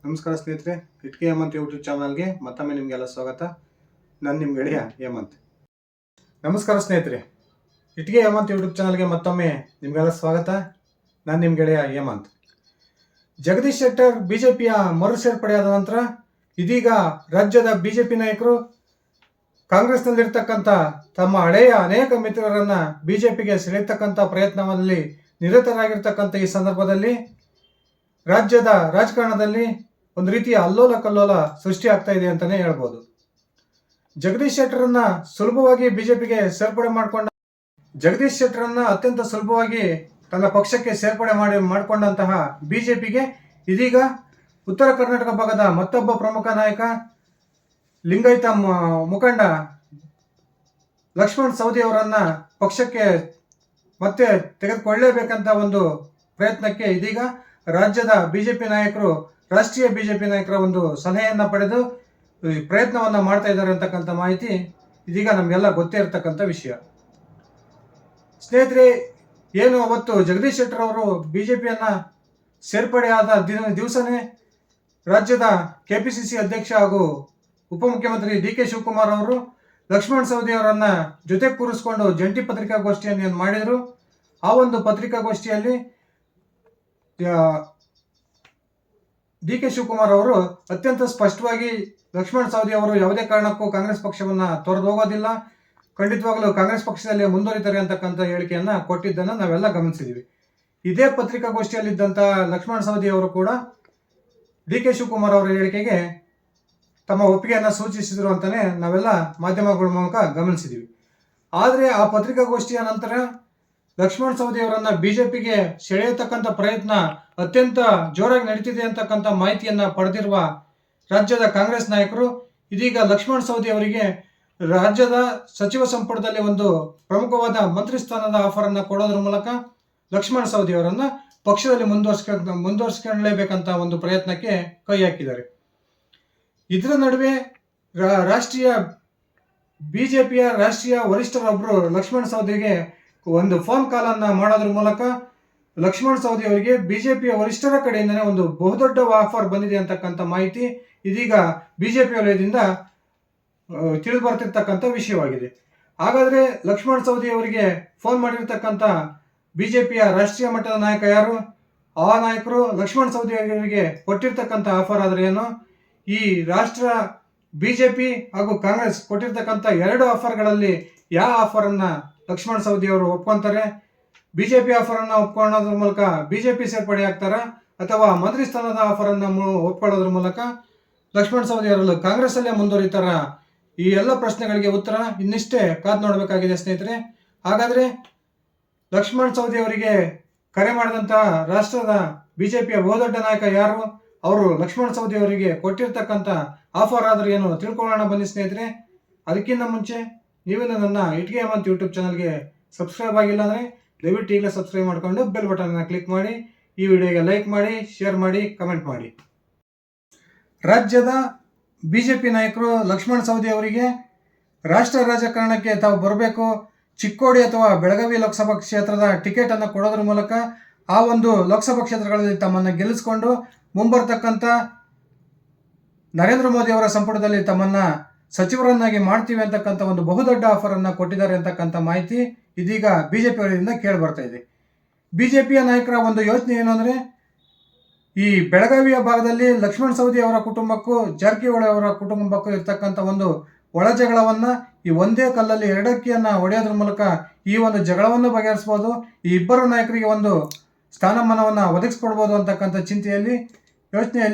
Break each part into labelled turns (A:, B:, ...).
A: ನಮಸ್ಕಾರ ಸ್ನೇಹಿತರೆ, ಇಟ್ಕೆ ಹೇಮಂತ್ ಯೂಟ್ಯೂಬ್ ಚಾನಲ್ಗೆ ಮತ್ತೊಮ್ಮೆ ನಿಮಗೆಲ್ಲ ಸ್ವಾಗತ. ನಾನು ನಿಮ್ಮ ಗೆಳೆಯ ಹೇಮಂತ್. ನಮಸ್ಕಾರ ಸ್ನೇಹಿತರೆ, ಇಟ್ಕೆ ಹೇಮಂತ್ ಯೂಟ್ಯೂಬ್ ಚಾನಲ್ಗೆ ಮತ್ತೊಮ್ಮೆ ನಿಮಗೆಲ್ಲ ಸ್ವಾಗತ. ನಾನು ನಿಮ್ಮ ಗೆಳೆಯ ಹೇಮಂತ್. ಜಗದೀಶ್ ಶೆಟ್ಟರ್ ಬಿಜೆಪಿಯ ಮರು ಸೇರ್ಪಡೆಯಾದ ನಂತರ ಇದೀಗ ರಾಜ್ಯದ ಬಿಜೆಪಿ ನಾಯಕರು ಕಾಂಗ್ರೆಸ್ನಲ್ಲಿರ್ತಕ್ಕಂಥ ತಮ್ಮ ಹಳೆಯ ಅನೇಕ ಮಿತ್ರರನ್ನ ಬಿಜೆಪಿಗೆ ಸೆಳೆಯತಕ್ಕಂಥ ಪ್ರಯತ್ನದಲ್ಲಿ ನಿರತರಾಗಿರ್ತಕ್ಕಂಥ ಈ ಸಂದರ್ಭದಲ್ಲಿ ರಾಜ್ಯದ ರಾಜಕಾರಣದಲ್ಲಿ ಒಂದು ರೀತಿಯ ಅಲ್ಲೋಲ ಕಲ್ಲೋಲ ಸೃಷ್ಟಿ ಆಗ್ತಾ ಇದೆ ಅಂತಾನೆ ಹೇಳ್ಬೋದು. ಜಗದೀಶ್ ಶೆಟ್ಟರನ್ನ ಸುಲಭವಾಗಿ ಬಿಜೆಪಿಗೆ ಸೇರ್ಪಡೆ ಅತ್ಯಂತ ಸುಲಭವಾಗಿ ತನ್ನ ಪಕ್ಷಕ್ಕೆ ಸೇರ್ಪಡೆ ಮಾಡಿಕೊಂಡಂತಹ ಬಿಜೆಪಿಗೆ ಇದೀಗ ಉತ್ತರ ಕರ್ನಾಟಕ ಭಾಗದ ಮತ್ತೊಬ್ಬ ಪ್ರಮುಖ ನಾಯಕ ಲಿಂಗಾಯತ ಮುಖಂಡ ಲಕ್ಷ್ಮಣ್ ಸವದಿ ಅವರನ್ನ ಪಕ್ಷಕ್ಕೆ ಮತ್ತೆ ತೆಗೆದುಕೊಳ್ಳಲೇಬೇಕಂತ ಒಂದು ಪ್ರಯತ್ನಕ್ಕೆ ಇದೀಗ ರಾಜ್ಯದ ಬಿಜೆಪಿ ನಾಯಕರು, ರಾಷ್ಟ್ರೀಯ ಬಿಜೆಪಿ ನಾಯಕರ ಒಂದು ಸಲಹೆಯನ್ನ ಪಡೆದು ಪ್ರಯತ್ನವನ್ನ ಮಾಡ್ತಾ ಇದ್ದಾರೆ ಅಂತಕ್ಕಂಥ ಮಾಹಿತಿ ಇದೀಗ ನಮಗೆಲ್ಲ ಗೊತ್ತೇ ಇರತಕ್ಕಂಥ ವಿಷಯ. ಸ್ನೇಹಿತರೆ, ಏನು ಅವತ್ತು ಜಗದೀಶ್ ಶೆಟ್ಟರ್ ಅವರು ಬಿಜೆಪಿಯನ್ನ ಸೇರ್ಪಡೆಯಾದ ದಿವಸನೇ ರಾಜ್ಯದ ಕೆಪಿಸಿಸಿ ಅಧ್ಯಕ್ಷ ಹಾಗೂ ಉಪಮುಖ್ಯಮಂತ್ರಿ ಡಿ.ಕೆ. ಶಿವಕುಮಾರ್ ಅವರು ಲಕ್ಷ್ಮಣ್ ಸವದಿ ಅವರನ್ನ ಜೊತೆ ಕೂರಿಸಿಕೊಂಡು ಜಂಟಿ ಪತ್ರಿಕಾಗೋಷ್ಠಿಯನ್ನು ಮಾಡಿದರು. ಆ ಒಂದು ಪತ್ರಿಕಾಗೋಷ್ಠಿಯಲ್ಲಿ ಡಿ.ಕೆ. ಶಿವಕುಮಾರ್ ಅವರು ಅತ್ಯಂತ ಸ್ಪಷ್ಟವಾಗಿ ಲಕ್ಷ್ಮಣ್ ಸವದಿ ಅವರು ಯಾವುದೇ ಕಾರಣಕ್ಕೂ ಕಾಂಗ್ರೆಸ್ ಪಕ್ಷವನ್ನ ತೊರೆದು ಹೋಗೋದಿಲ್ಲ, ಖಂಡಿತವಾಗಲೂ ಕಾಂಗ್ರೆಸ್ ಪಕ್ಷದಲ್ಲಿ ಮುಂದುವರಿತಾರೆ ಅಂತಕ್ಕಂಥ ಹೇಳಿಕೆಯನ್ನ ಕೊಟ್ಟಿದ್ದನ್ನು ನಾವೆಲ್ಲ ಗಮನಿಸಿದ್ದೀವಿ. ಇದೇ ಪತ್ರಿಕಾಗೋಷ್ಠಿಯಲ್ಲಿದ್ದಂಥ ಲಕ್ಷ್ಮಣ್ ಸವದಿ ಅವರು ಕೂಡ ಡಿ.ಕೆ. ಶಿವಕುಮಾರ್ ಅವರ ಹೇಳಿಕೆಗೆ ತಮ್ಮ ಒಪ್ಪಿಗೆಯನ್ನು ಸೂಚಿಸಿದರು ಅಂತಾನೆ ನಾವೆಲ್ಲ ಮಾಧ್ಯಮಗಳ ಮೂಲಕ ಗಮನಿಸಿದ್ದೀವಿ. ಆದರೆ ಆ ಪತ್ರಿಕಾಗೋಷ್ಠಿಯ ನಂತರ ಲಕ್ಷ್ಮಣ್ ಸವದಿ ಅವರನ್ನ ಬಿಜೆಪಿಗೆ ಸೆಳೆಯತಕ್ಕಂಥ ಪ್ರಯತ್ನ ಅತ್ಯಂತ ಜೋರಾಗಿ ನಡೀತಿದೆ ಅಂತಕ್ಕಂಥ ಮಾಹಿತಿಯನ್ನ ಪಡೆದಿರುವ ರಾಜ್ಯದ ಕಾಂಗ್ರೆಸ್ ನಾಯಕರು ಇದೀಗ ಲಕ್ಷ್ಮಣ್ ಸವದಿ ಅವರಿಗೆ ರಾಜ್ಯದ ಸಚಿವ ಸಂಪುಟದಲ್ಲಿ ಒಂದು ಪ್ರಮುಖವಾದ ಮಂತ್ರಿ ಸ್ಥಾನದ ಆಫರ್ ಅನ್ನ ಕೊಡೋದ್ರ ಮೂಲಕ ಲಕ್ಷ್ಮಣ್ ಸವದಿ ಅವರನ್ನ ಪಕ್ಷದಲ್ಲಿ ಮುಂದುವರಿಸಿಕೊಳ್ಳಲೇಬೇಕಂತ ಒಂದು ಪ್ರಯತ್ನಕ್ಕೆ ಕೈ ಹಾಕಿದ್ದಾರೆ. ಇದರ ನಡುವೆ ಬಿಜೆಪಿಯ ರಾಷ್ಟ್ರೀಯ ವರಿಷ್ಠರೊಬ್ಬರು ಲಕ್ಷ್ಮಣ್ ಸವದಿಗೆ ಒಂದು ಫೋನ್ ಕಾಲ್ ಅನ್ನ ಮಾಡೋದ್ರ ಮೂಲಕ ಲಕ್ಷ್ಮಣ್ ಸವದಿ ಅವರಿಗೆ ಬಿಜೆಪಿಯ ವರಿಷ್ಠರ ಕಡೆಯಿಂದನೇ ಒಂದು ಬಹುದೊಡ್ಡ ಆಫರ್ ಬಂದಿದೆ ಅಂತಕ್ಕಂಥ ಮಾಹಿತಿ ಇದೀಗ ಬಿಜೆಪಿ ವಲಯದಿಂದ ತಿಳಿದು ಬರ್ತಿರ್ತಕ್ಕಂಥ ವಿಷಯವಾಗಿದೆ. ಹಾಗಾದ್ರೆ ಲಕ್ಷ್ಮಣ್ ಸವದಿ ಅವರಿಗೆ ಫೋನ್ ಮಾಡಿರ್ತಕ್ಕಂಥ ಬಿಜೆಪಿಯ ರಾಷ್ಟ್ರೀಯ ಮಟ್ಟದ ನಾಯಕ ಯಾರು? ಆ ನಾಯಕರು ಲಕ್ಷ್ಮಣ್ ಸವದಿ ಅವರಿಗೆ ಕೊಟ್ಟಿರ್ತಕ್ಕಂಥ ಆಫರ್ ಆದ್ರೆ ಏನು? ಈ ರಾಷ್ಟ್ರ ಬಿಜೆಪಿ ಹಾಗೂ ಕಾಂಗ್ರೆಸ್ ಕೊಟ್ಟಿರ್ತಕ್ಕಂಥ ಎರಡು ಆಫರ್ಗಳಲ್ಲಿ ಯಾವ ಆಫರ್ ಅನ್ನ ಲಕ್ಷ್ಮಣ್ ಸವದಿ ಅವರು ಒಪ್ಕೊಂತಾರೆ? ಬಿಜೆಪಿ ಆಫರ್ ಅನ್ನ ಒಪ್ಕೊಳ್ಳೋದ್ರ ಮೂಲಕ ಬಿಜೆಪಿ ಸೇರ್ಪಡೆ ಆಗ್ತಾರ, ಅಥವಾ ಮಂತ್ರಿ ಸ್ಥಾನದ ಆಫರ್ ಅನ್ನ ಒಪ್ಕೊಳ್ಳೋದ್ರ ಮೂಲಕ ಲಕ್ಷ್ಮಣ್ ಸವದಿ ಅವರು ಕಾಂಗ್ರೆಸ್ ಅಲ್ಲೇ ಮುಂದುವರಿತಾರ? ಈ ಎಲ್ಲ ಪ್ರಶ್ನೆಗಳಿಗೆ ಉತ್ತರ ಇನ್ನಿಷ್ಟೇ ಕಾದ್ ನೋಡಬೇಕಾಗಿದೆ ಸ್ನೇಹಿತರೆ. ಹಾಗಾದ್ರೆ ಲಕ್ಷ್ಮಣ್ ಸವದಿ ಅವರಿಗೆ ಕರೆ ಮಾಡಿದಂತಹ ರಾಷ್ಟ್ರದ ಬಿಜೆಪಿಯ ಬಹುದೊಡ್ಡ ನಾಯಕ ಯಾರು? ಅವರು ಲಕ್ಷ್ಮಣ್ ಸವದಿ ಅವರಿಗೆ ಕೊಟ್ಟಿರ್ತಕ್ಕಂಥ ಆಫರ್ ಆದ್ರೆ ಏನು ತಿಳ್ಕೊಳ್ಳೋಣ ಬನ್ನಿ ಸ್ನೇಹಿತರೆ. ಅದಕ್ಕಿಂತ ಮುಂಚೆ ನೀವೇನು ನನ್ನ ಇಟ್ಕೆ ಹೇಮಂತ್ ಯೂಟ್ಯೂಬ್ ಚಾನಲ್ಗೆ ಸಬ್ಸ್ಕ್ರೈಬ್ ಆಗಿಲ್ಲ ಅಂದರೆ ದಯವಿಟ್ಟು ಈಗಲೇ ಸಬ್ಸ್ಕ್ರೈಬ್ ಮಾಡಿಕೊಂಡು ಬೆಲ್ ಬಟನ್ನ ಕ್ಲಿಕ್ ಮಾಡಿ, ಈ ವಿಡಿಯೋಗೆ ಲೈಕ್ ಮಾಡಿ, ಶೇರ್ ಮಾಡಿ, ಕಮೆಂಟ್ ಮಾಡಿ. ರಾಜ್ಯದ ಬಿಜೆಪಿ ನಾಯಕರು ಲಕ್ಷ್ಮಣ್ ಸವದಿ ಅವರಿಗೆ ರಾಷ್ಟ್ರ ರಾಜಕಾರಣಕ್ಕೆ ತಾವು ಬರಬೇಕು, ಚಿಕ್ಕೋಡಿ ಅಥವಾ ಬೆಳಗಾವಿ ಲೋಕಸಭಾ ಕ್ಷೇತ್ರದ ಟಿಕೆಟ್ ಅನ್ನು ಕೊಡೋದ್ರ ಮೂಲಕ ಆ ಒಂದು ಲೋಕಸಭಾ ಕ್ಷೇತ್ರಗಳಲ್ಲಿ ತಮ್ಮನ್ನು ಗೆಲ್ಲಿಸಿಕೊಂಡು ಮುಂಬರ್ತಕ್ಕಂಥ ನರೇಂದ್ರ ಮೋದಿ ಅವರ ಸಂಪುಟದಲ್ಲಿ ತಮ್ಮನ್ನ ಸಚಿವರನ್ನಾಗಿ ಮಾಡ್ತೀವಿ ಅಂತಕ್ಕಂಥ ಒಂದು ಬಹುದೊಡ್ಡ ಆಫರ್ ಅನ್ನ ಕೊಟ್ಟಿದ್ದಾರೆ ಅಂತಕ್ಕಂಥ ಮಾಹಿತಿ ಇದೀಗ ಬಿಜೆಪಿ ಅವರಿಂದ ಕೇಳಿ ಬರ್ತಾ ಇದೆ. ಬಿಜೆಪಿಯ ನಾಯಕರ ಒಂದು ಯೋಚನೆ ಏನು ಅಂದ್ರೆ, ಈ ಬೆಳಗಾವಿಯ ಭಾಗದಲ್ಲಿ ಲಕ್ಷ್ಮಣ್ ಸವದಿ ಅವರ ಕುಟುಂಬಕ್ಕೂ ಜಾರಕಿಹೊಳಿ ಅವರ ಕುಟುಂಬಕ್ಕೂ ಇರ್ತಕ್ಕಂಥ ಒಂದು ಒಳ ಜಗಳವನ್ನ ಈ ಒಂದೇ ಕಲ್ಲಲ್ಲಿ ಎರಡಕ್ಕಿಯನ್ನ ಹೊಡೆಯೋದ್ರ ಮೂಲಕ ಈ ಒಂದು ಜಗಳವನ್ನು ಬಗೆಹರಿಸಬಹುದು, ಈ ಇಬ್ಬರು ನಾಯಕರಿಗೆ ಒಂದು ಸ್ಥಾನಮಾನವನ್ನ ಒದಗಿಸ್ಕೊಡ್ಬೋದು ಅಂತಕ್ಕಂಥ ಯೋಚನೆಯಲ್ಲಿ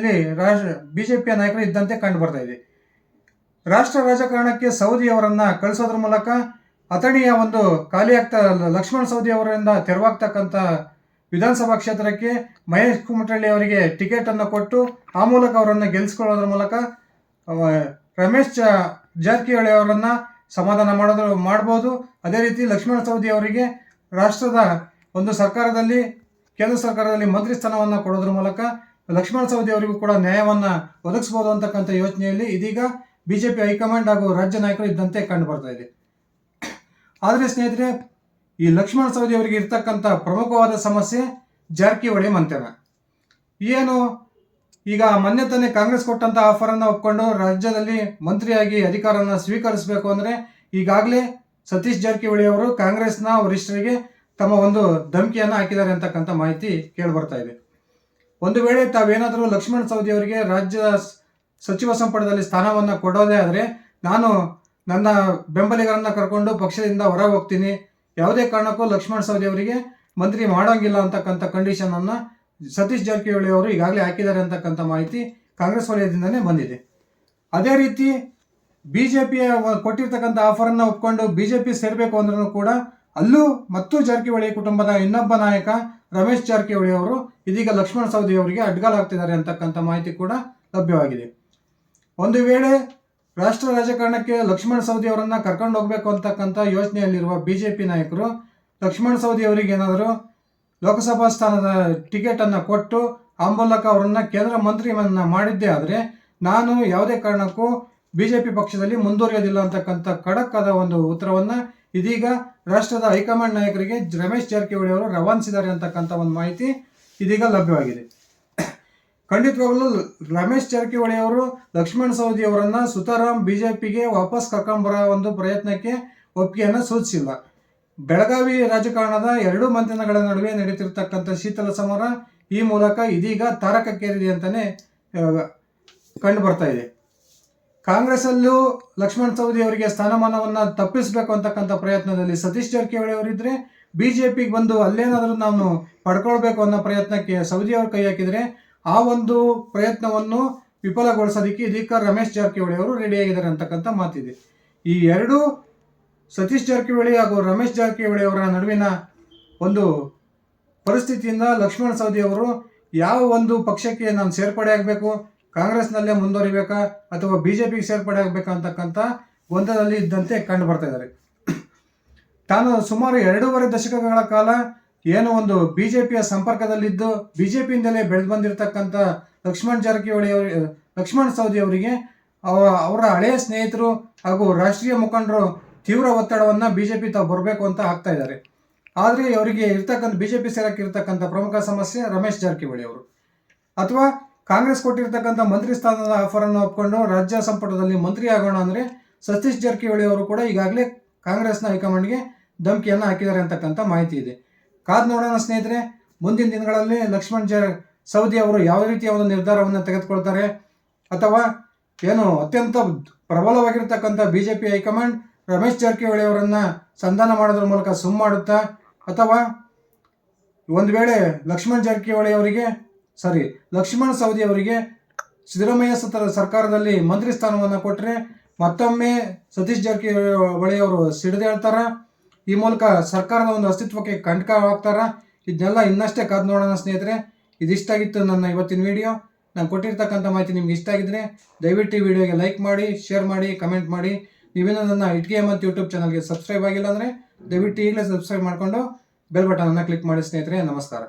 A: ಬಿಜೆಪಿಯ ನಾಯಕರು ಇದ್ದಂತೆ ಕಂಡು ಬರ್ತಾ ಇದೆ. ರಾಷ್ಟ್ರ ರಾಜಕಾರಣಕ್ಕೆ ಸವದಿ ಅವರನ್ನ ಕಳಿಸೋದ್ರ ಮೂಲಕ ಅಥಣಿಯ ಒಂದು ಖಾಲಿ ಆಗ್ತಾ ಲಕ್ಷ್ಮಣ್ ಸವದಿ ಅವರಿಂದ ತೆರವಾಗ್ತಕ್ಕಂಥ ವಿಧಾನಸಭಾ ಕ್ಷೇತ್ರಕ್ಕೆ ಮಹೇಶ್ ಕುಮಟಳ್ಳಿ ಅವರಿಗೆ ಟಿಕೆಟ್ ಅನ್ನು ಕೊಟ್ಟು ಆ ಮೂಲಕ ಅವರನ್ನು ಗೆಲ್ಲಿಸ್ಕೊಳ್ಳೋದ್ರ ಮೂಲಕ ರಮೇಶ್ ಜಾರಕಿಹೊಳಿ ಅವರನ್ನ ಸಮಾಧಾನ ಮಾಡ್ಬೋದು. ಅದೇ ರೀತಿ ಲಕ್ಷ್ಮಣ್ ಸವದಿ ಅವರಿಗೆ ರಾಷ್ಟ್ರದ ಒಂದು ಕೇಂದ್ರ ಸರ್ಕಾರದಲ್ಲಿ ಮಂತ್ರಿ ಸ್ಥಾನವನ್ನು ಕೊಡೋದ್ರ ಮೂಲಕ ಲಕ್ಷ್ಮಣ್ ಸವದಿ ಅವರಿಗೂ ಕೂಡ ನ್ಯಾಯವನ್ನ ಒದಗಿಸಬಹುದು ಅಂತಕ್ಕಂಥ ಯೋಚನೆಯಲ್ಲಿ ಇದೀಗ ಬಿಜೆಪಿ ಹೈಕಮಾಂಡ್ ಹಾಗೂ ರಾಜ್ಯ ನಾಯಕರು ಇದ್ದಂತೆ ಕಂಡು ಬರ್ತಾ ಇದೆ. ಆದರೆ ಸ್ನೇಹಿತರೆ, ಈ ಲಕ್ಷ್ಮಣ್ ಸವದಿ ಅವರಿಗೆ ಇರ್ತಕ್ಕಂಥ ಪ್ರಮುಖವಾದ ಸಮಸ್ಯೆ ಜಾರಕಿಹೊಳಿ ಮಂಥನ. ಏನು ಈಗ ಮೊನ್ನೆ ತಾನೇ ಕಾಂಗ್ರೆಸ್ ಕೊಟ್ಟಂತ ಆಫರ್ ಅನ್ನ ಒಪ್ಕೊಂಡು ರಾಜ್ಯದಲ್ಲಿ ಮಂತ್ರಿಯಾಗಿ ಅಧಿಕಾರನ ಸ್ವೀಕರಿಸಬೇಕು ಅಂದ್ರೆ ಈಗಾಗಲೇ ಸತೀಶ್ ಜಾರಕಿಹೊಳಿ ಅವರು ಕಾಂಗ್ರೆಸ್ನ ವರಿಷ್ಠರಿಗೆ ತಮ್ಮ ಒಂದು ಧಮಕಿಯನ್ನು ಹಾಕಿದ್ದಾರೆ ಅಂತಕ್ಕಂಥ ಮಾಹಿತಿ ಕೇಳಿ ಬರ್ತಾ ಇದೆ. ಒಂದು ವೇಳೆ ತಾವೇನಾದರೂ ಲಕ್ಷ್ಮಣ್ ಸವದಿ ಅವರಿಗೆ ರಾಜ್ಯ ಸಚಿವ ಸಂಪುಟದಲ್ಲಿ ಸ್ಥಾನವನ್ನು ಕೊಡೋದೇ ಆದರೆ ನಾನು ನನ್ನ ಬೆಂಬಲಿಗರನ್ನ ಕರ್ಕೊಂಡು ಪಕ್ಷದಿಂದ ಹೊರ ಹೋಗ್ತೀನಿ, ಯಾವುದೇ ಕಾರಣಕ್ಕೂ ಲಕ್ಷ್ಮಣ್ ಸವದಿ ಅವರಿಗೆ ಮಂತ್ರಿ ಮಾಡೋಂಗಿಲ್ಲ ಅಂತಕ್ಕಂಥ ಕಂಡೀಷನ್ ಅನ್ನ ಸತೀಶ್ ಜಾರಕಿಹೊಳಿ ಅವರು ಈಗಾಗಲೇ ಹಾಕಿದ್ದಾರೆ ಅಂತಕ್ಕಂಥ ಮಾಹಿತಿ ಕಾಂಗ್ರೆಸ್ ವಲಯದಿಂದನೇ ಬಂದಿದೆ. ಅದೇ ರೀತಿ ಬಿಜೆಪಿಯ ಕೊಟ್ಟಿರ್ತಕ್ಕಂಥ ಆಫರನ್ನು ಒಪ್ಕೊಂಡು ಬಿಜೆಪಿ ಸೇರಬೇಕು ಅಂದ್ರೂ ಕೂಡ ಅಲ್ಲೂ ಮತ್ತು ಜಾರಕಿಹೊಳಿ ಕುಟುಂಬದ ಇನ್ನೊಬ್ಬ ನಾಯಕ ರಮೇಶ್ ಜಾರಕಿಹೊಳಿ ಅವರು ಇದೀಗ ಲಕ್ಷ್ಮಣ್ ಸವದಿ ಅವರಿಗೆ ಅಡ್ಗಾಲಾಗ್ತಿದ್ದಾರೆ ಅಂತಕ್ಕಂಥ ಮಾಹಿತಿ ಕೂಡ ಲಭ್ಯವಾಗಿದೆ. ಒಂದು ವೇಳೆ ರಾಷ್ಟ್ರ ರಾಜಕಾರಣಕ್ಕೆ ಲಕ್ಷ್ಮಣ್ ಸವದಿ ಅವರನ್ನ ಕರ್ಕೊಂಡು ಹೋಗ್ಬೇಕು ಅಂತಕ್ಕಂಥ ಯೋಚನೆಯಲ್ಲಿರುವ ಬಿಜೆಪಿ ನಾಯಕರು ಲಕ್ಷ್ಮಣ್ ಸವದಿ ಅವರಿಗೆ ಏನಾದರೂ ಲೋಕಸಭಾ ಸ್ಥಾನದ ಟಿಕೆಟ್ ಅನ್ನು ಕೊಟ್ಟು ಆ ಮೂಲಕ ಅವರನ್ನ ಕೇಂದ್ರ ಮಂತ್ರಿಯನ್ನ ಮಾಡಿದ್ದೇ ಆದರೆ ನಾನು ಯಾವುದೇ ಕಾರಣಕ್ಕೂ ಬಿಜೆಪಿ ಪಕ್ಷದಲ್ಲಿ ಮುಂದುವರಿಯೋದಿಲ್ಲ ಅಂತಕ್ಕಂಥ ಖಡಕ್ ಆದ ಒಂದು ಉತ್ತರವನ್ನ ಇದೀಗ ರಾಷ್ಟ್ರದ ಹೈಕಮಾಂಡ್ ನಾಯಕರಿಗೆ ರಮೇಶ್ ಜಾರಕಿಹೊಳಿ ಅವರು ರವಾನಿಸಿದ್ದಾರೆ ಅಂತಕ್ಕಂಥ ಒಂದು ಮಾಹಿತಿ ಇದೀಗ ಲಭ್ಯವಾಗಿದೆ. ಖಂಡಿತವಾಗಲೂ ರಮೇಶ್ ಜಾರಕಿಹೊಳಿ ಅವರು ಲಕ್ಷ್ಮಣ್ ಸವದಿ ಅವರನ್ನ ಸುತಾರಾಮ್ ಬಿಜೆಪಿಗೆ ವಾಪಸ್ ಕರ್ಕೊಂಡ್ಬರೋ ಒಂದು ಪ್ರಯತ್ನಕ್ಕೆ ಒಪ್ಪಿಗೆಯನ್ನು ಸೂಚಿಸಿಲ್ಲ. ಬೆಳಗಾವಿ ರಾಜಕಾರಣದ ಎರಡೂ ಮಂತ್ರಿಗಳ ನಡುವೆ ನಡೀತಿರ್ತಕ್ಕಂಥ ಶೀತಲ ಸಮರ ಈ ಮೂಲಕ ಇದೀಗ ತಾರಕಕ್ಕೇರಿದೆ ಅಂತಾನೆ ಕಂಡು ಬರ್ತಾ ಇದೆ. ಕಾಂಗ್ರೆಸ್ಸಲ್ಲೂ ಲಕ್ಷ್ಮಣ್ ಸವದಿ ಅವರಿಗೆ ಸ್ಥಾನಮಾನವನ್ನು ತಪ್ಪಿಸಬೇಕು ಅಂತಕ್ಕಂಥ ಪ್ರಯತ್ನದಲ್ಲಿ ಸತೀಶ್ ಜಾರಕಿಹೊಳಿ ಅವರಿದ್ರೆ ಬಿಜೆಪಿಗೆ ಬಂದು ಅಲ್ಲೇನಾದರೂ ನಾವು ಪಡ್ಕೊಳ್ಬೇಕು ಅನ್ನೋ ಪ್ರಯತ್ನಕ್ಕೆ ಸವದಿ ಅವರು ಕೈ ಹಾಕಿದರೆ ಆ ಒಂದು ಪ್ರಯತ್ನವನ್ನು ವಿಫಲಗೊಳಿಸೋದಕ್ಕೆ ಇದೀಗ ರಮೇಶ್ ಜಾರಕಿಹೊಳಿ ಅವರು ರೆಡಿಯಾಗಿದ್ದಾರೆ ಅಂತಕ್ಕಂಥ ಮಾತಿದೆ. ಈ ಎರಡೂ ಸತೀಶ್ ಜಾರಕಿಹೊಳಿ ಹಾಗೂ ರಮೇಶ್ ಜಾರಕಿಹೊಳಿ ಅವರ ನಡುವಿನ ಒಂದು ಪರಿಸ್ಥಿತಿಯಿಂದ ಲಕ್ಷ್ಮಣ್ ಸವದಿ ಅವರು ಯಾವ ಒಂದು ಪಕ್ಷಕ್ಕೆ ನಾನು ಸೇರ್ಪಡೆ ಆಗಬೇಕು, ಕಾಂಗ್ರೆಸ್ನಲ್ಲೇ ಮುಂದುವರಿಬೇಕಾ ಅಥವಾ ಬಿಜೆಪಿಗೆ ಸೇರ್ಪಡೆ ಆಗಬೇಕಾ ಅಂತಕ್ಕಂಥ ಗೊಂದಲದಲ್ಲಿ ಇದ್ದಂತೆ ಕಂಡು ಬರ್ತಾ ಇದ್ದಾರೆ. ತಾನು ಸುಮಾರು 2.5 ದಶಕಗಳ ಕಾಲ ಏನು ಒಂದು ಬಿಜೆಪಿಯ ಸಂಪರ್ಕದಲ್ಲಿದ್ದು ಬಿಜೆಪಿಯಿಂದಲೇ ಬೆಳೆದು ಬಂದಿರತಕ್ಕಂಥ ಲಕ್ಷ್ಮಣ್ ಸವದಿ ಅವರಿಗೆ ಅವರ ಹಳೆಯ ಸ್ನೇಹಿತರು ಹಾಗೂ ರಾಷ್ಟ್ರೀಯ ಮುಖಂಡರು ತೀವ್ರ ಒತ್ತಡವನ್ನು ಬಿಜೆಪಿ ತಾವು ಬರಬೇಕು ಅಂತ ಹಾಕ್ತಾ ಇದ್ದಾರೆ. ಆದರೆ ಅವರಿಗೆ ಬಿಜೆಪಿ ಸೇರಕ್ಕೆ ಇರತಕ್ಕಂಥ ಪ್ರಮುಖ ಸಮಸ್ಯೆ ರಮೇಶ್ ಜಾರಕಿಹೊಳಿ ಅವರು ಅಥವಾ ಕಾಂಗ್ರೆಸ್ ಕೊಟ್ಟಿರ್ತಕ್ಕಂಥ ಮಂತ್ರಿ ಸ್ಥಾನದ ಆಫರ್ ಅನ್ನು ಒಪ್ಕೊಂಡು ರಾಜ್ಯ ಸಂಪುಟದಲ್ಲಿ ಮಂತ್ರಿ ಆಗೋಣ ಅಂದರೆ ಸತೀಶ್ ಜಾರಕಿಹೊಳಿ ಅವರು ಕೂಡ ಈಗಾಗಲೇ ಕಾಂಗ್ರೆಸ್ನ ಹೈಕಮಾಂಡ್ಗೆ ಧಮಕಿಯನ್ನು ಹಾಕಿದ್ದಾರೆ ಅಂತಕ್ಕಂಥ ಮಾಹಿತಿ ಇದೆ. ಕಾದ್ ನೋಡೋಣ ಸ್ನೇಹಿತರೆ, ಮುಂದಿನ ದಿನಗಳಲ್ಲಿ ಲಕ್ಷ್ಮಣ್ ಸವದಿ ಅವರು ಯಾವ ರೀತಿಯ ಒಂದು ನಿರ್ಧಾರವನ್ನು ತೆಗೆದುಕೊಳ್ತಾರೆ ಅಥವಾ ಏನು ಅತ್ಯಂತ ಪ್ರಬಲವಾಗಿರ್ತಕ್ಕಂಥ ಬಿಜೆಪಿ ಹೈಕಮಾಂಡ್ ರಮೇಶ್ ಜಾರಕಿಹೊಳಿ ಅವರನ್ನ ಸಂಧಾನ ಮಾಡೋದ್ರ ಮೂಲಕ ಮಾಡುತ್ತಾ ಅಥವಾ ಒಂದು ವೇಳೆ ಲಕ್ಷ್ಮಣ್ ಸವದಿ ಅವರಿಗೆ ಸಿದ್ದರಾಮಯ್ಯ ಸರ್ಕಾರದಲ್ಲಿ ಮಂತ್ರಿ ಸ್ಥಾನವನ್ನು ಕೊಟ್ಟರೆ ಮತ್ತೊಮ್ಮೆ ಸತೀಶ್ ಜಾರಕಿಹೊಳಿ ಅವರು ಸಿಡಿದೇಳ್ತಾರ, ಈ ಮೂಲಕ ಸರ್ಕಾರದ ಒಂದು ಅಸ್ತಿತ್ವಕ್ಕೆ ಕಂಟಕವಾಗ್ತಾರ. ಇದನ್ನೆಲ್ಲ ಇನ್ನಷ್ಟೇ ಕಾದು ನೋಡೋಣ ಸ್ನೇಹಿತರೆ. ಇದಿಷ್ಟಾಗಿತ್ತು ನನ್ನ ಇವತ್ತಿನ ವಿಡಿಯೋ. ನಾನು ಕೊಟ್ಟಿರ್ತಕ್ಕಂಥ ಮಾಹಿತಿ ನಿಮ್ಗೆ ಇಷ್ಟ ಆಗಿದ್ರೆ ದಯವಿಟ್ಟು ಈ ವಿಡಿಯೋಗೆ ಲೈಕ್ ಮಾಡಿ, ಶೇರ್ ಮಾಡಿ, ಕಮೆಂಟ್ ಮಾಡಿ. ನೀವೇನೋ ನನ್ನ ಇಟ್ಗೆ ಮತ್ತು ಯೂಟ್ಯೂಬ್ ಚಾನಲ್ಗೆ ಸಬ್ಸ್ಕ್ರೈಬ್ ಆಗಿಲ್ಲ ಅಂದರೆ ದಯವಿಟ್ಟು ಈಗಲೇ ಸಬ್ಸ್ಕ್ರೈಬ್ ಮಾಡಿಕೊಂಡು ಬೆಲ್ ಬಟನನ್ನು ಕ್ಲಿಕ್ ಮಾಡಿ ಸ್ನೇಹಿತರೆ. ನಮಸ್ಕಾರ.